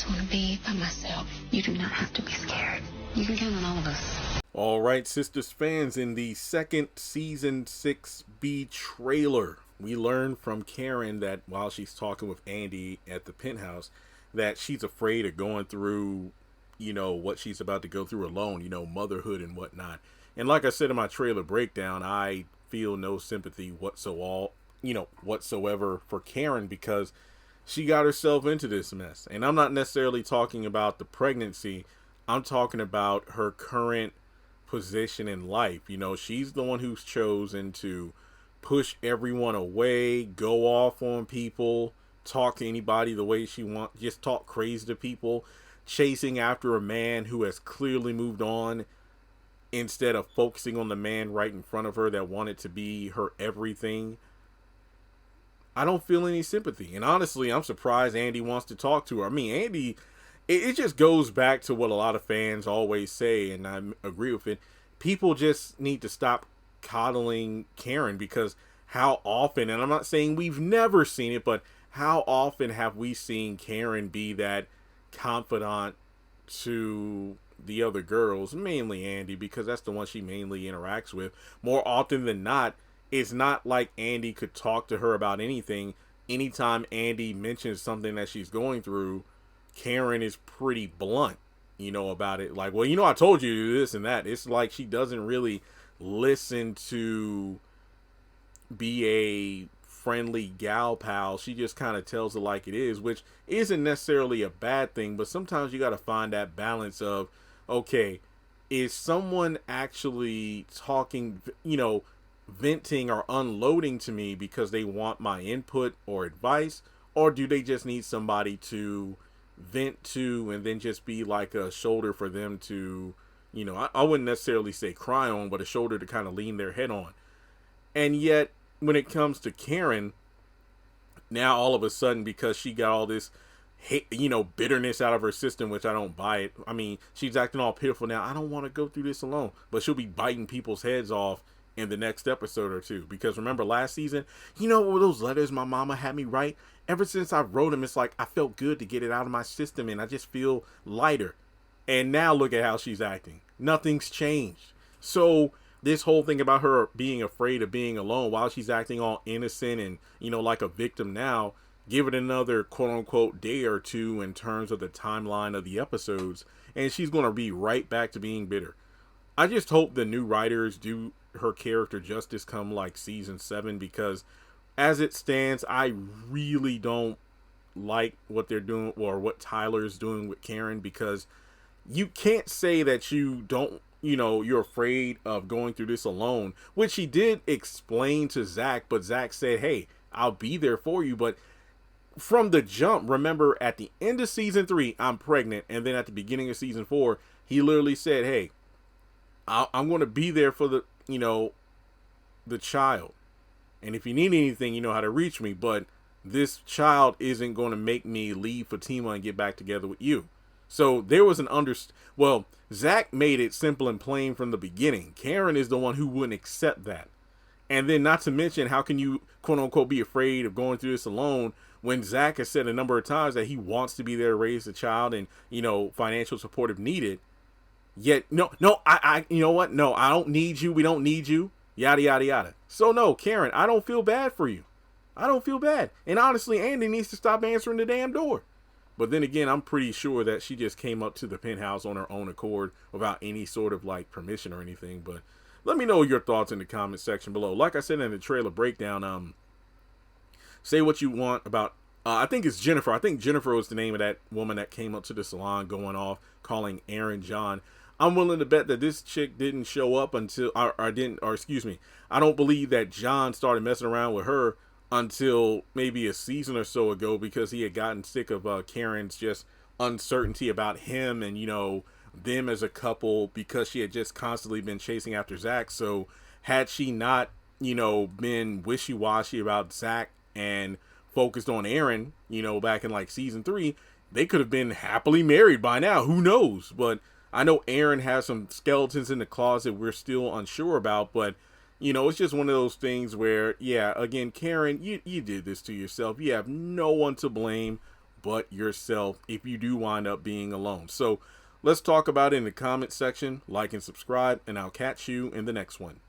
just want to be by myself. You do not have to be scared. You can count on all of us. All right, Sistas fans, in the second season 6B trailer, we learned from Karen that while she's talking with Andy at the penthouse, that she's afraid of going through, what she's about to go through alone, motherhood and whatnot. And like I said in my trailer breakdown, I feel no sympathy whatsoever for Karen, because she got herself into this mess. And I'm not necessarily talking about the pregnancy. I'm talking about her current position in life. She's the one who's chosen to push everyone away, go off on people, talk to anybody the way she wants, just talk crazy to people, chasing after a man who has clearly moved on, instead of focusing on the man right in front of her that wanted to be her everything. I don't feel any sympathy. And honestly, I'm surprised Andy wants to talk to her. I mean, Andy, it just goes back to what a lot of fans always say, and I agree with it. People just need to stop coddling Karen, because how often, and I'm not saying we've never seen it, but how often have we seen Karen be that confidant to the other girls, mainly Andy, because that's the one she mainly interacts with. More often than not, it's not like Andy could talk to her about anything. Anytime Andy mentions something that she's going through, Karen is pretty blunt, about it. Like, well, I told you to do this and that. It's like she doesn't really listen to be a friendly gal pal. She just kind of tells it like it is, which isn't necessarily a bad thing, but sometimes you got to find that balance of, okay, is someone actually talking, venting or unloading to me because they want my input or advice, or do they just need somebody to vent to and then just be like a shoulder for them to, I wouldn't necessarily say cry on, but a shoulder to kind of lean their head on. And yet when it comes to Karen, now all of a sudden, because she got all this hate, bitterness out of her system, which I don't buy it. I mean, she's acting all pitiful now. I don't want to go through this alone, but she'll be biting people's heads off in the next episode or two. Because remember last season, those letters my mama had me write, ever since I wrote them, it's like I felt good to get it out of my system and I just feel lighter. And now look at how she's acting. Nothing's changed. So this whole thing about her being afraid of being alone while she's acting all innocent and, like a victim now, give it another quote unquote day or two in terms of the timeline of the episodes, and she's going to be right back to being bitter. I just hope the new writers do her character justice come like season 7, because as it stands, I really don't like what they're doing or what Tyler's doing with Karen, because you can't say that you don't, you're afraid of going through this alone, which he did explain to Zach, but Zach said, hey, I'll be there for you. But from the jump, remember at the end of season 3, I'm pregnant. And then at the beginning of season 4, he literally said, hey, I'm going to be there for the, the child. And if you need anything, you know how to reach me. But this child isn't going to make me leave Fatima and get back together with you. So there was Zach made it simple and plain from the beginning. Karen is the one who wouldn't accept that. And then not to mention, how can you quote unquote be afraid of going through this alone when Zach has said a number of times that he wants to be there to raise the child and, financial support if needed. Yet, I you know what? No, I don't need you. We don't need you. Yada, yada, yada. So no, Karen, I don't feel bad for you. I don't feel bad. And honestly, Andy needs to stop answering the damn door. But then again, I'm pretty sure that she just came up to the penthouse on her own accord without any sort of like permission or anything. But let me know your thoughts in the comment section below. Like I said in the trailer breakdown, say what you want about, I think it's Jennifer. I think Jennifer was the name of that woman that came up to the salon going off, calling Aaron John. I'm willing to bet that this chick didn't show up until, I don't believe that John started messing around with her until maybe a season or so ago, because he had gotten sick of Karen's just uncertainty about him and, them as a couple, because she had just constantly been chasing after Zach. So had she not, been wishy-washy about Zach and focused on Aaron, back in like season 3, they could have been happily married by now. Who knows? But I know Aaron has some skeletons in the closet we're still unsure about, but it's just one of those things where, yeah, again, Karen, you did this to yourself. You have no one to blame but yourself if you do wind up being alone. So let's talk about it in the comment section. Like and subscribe, and I'll catch you in the next one.